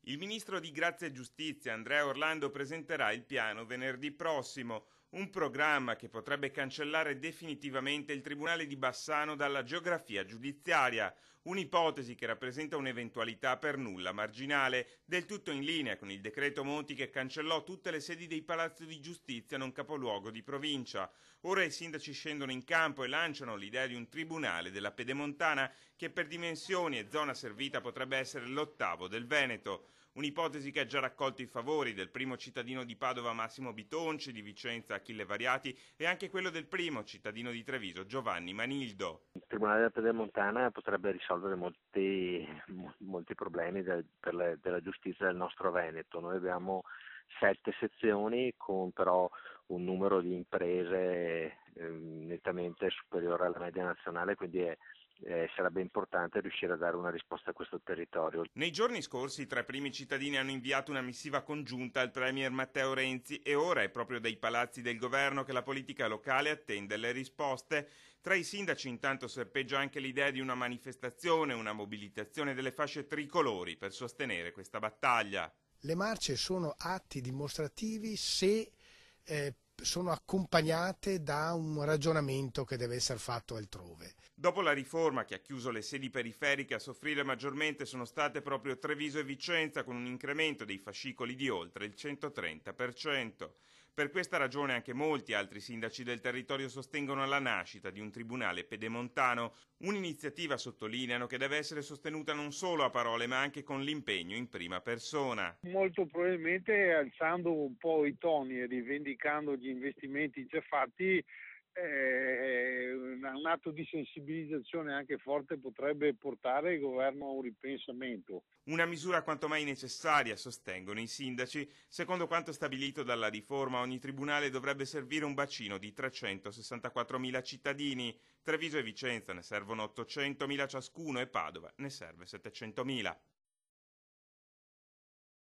Il ministro di Grazia e Giustizia Andrea Orlando presenterà il piano venerdì prossimo, un programma che potrebbe cancellare definitivamente il Tribunale di Bassano dalla geografia giudiziaria, un'ipotesi che rappresenta un'eventualità per nulla marginale, del tutto in linea con il decreto Monti che cancellò tutte le sedi dei palazzi di giustizia non capoluogo di provincia. Ora i sindaci scendono in campo e lanciano l'idea di un tribunale della Pedemontana che per dimensioni e zona servita potrebbe essere l'8° del Veneto. Un'ipotesi che ha già raccolto i favori del primo cittadino di Padova Massimo Bitonci, di Vicenza Achille Variati e anche quello del primo cittadino di Treviso Giovanni Manildo. Il Tribunale della Pedemontana potrebbe risolvere molti problemi della giustizia del nostro Veneto. Noi abbiamo 7 sezioni con però un numero di imprese nettamente superiore alla media nazionale, quindi sarebbe importante riuscire a dare una risposta a questo territorio. Nei giorni scorsi i 3 primi cittadini hanno inviato una missiva congiunta al premier Matteo Renzi e ora è proprio dai palazzi del governo che la politica locale attende le risposte. Tra i sindaci intanto serpeggia anche l'idea di una manifestazione, una mobilitazione delle fasce tricolori per sostenere questa battaglia. Le marce sono atti dimostrativi se sono accompagnate da un ragionamento che deve essere fatto altrove. Dopo la riforma che ha chiuso le sedi periferiche, a soffrire maggiormente sono state proprio Treviso e Vicenza, con un incremento dei fascicoli di oltre il 130%. Per questa ragione anche molti altri sindaci del territorio sostengono la nascita di un tribunale pedemontano, un'iniziativa, sottolineano, che deve essere sostenuta non solo a parole ma anche con l'impegno in prima persona. Molto probabilmente alzando un po' i toni e rivendicando gli investimenti già fatti, un atto di sensibilizzazione anche forte potrebbe portare il governo a un ripensamento. Una misura quanto mai necessaria, sostengono i sindaci. Secondo quanto stabilito dalla riforma, ogni tribunale dovrebbe servire un bacino di 364.000 cittadini. Treviso e Vicenza ne servono 800.000 ciascuno e Padova ne serve 700.000.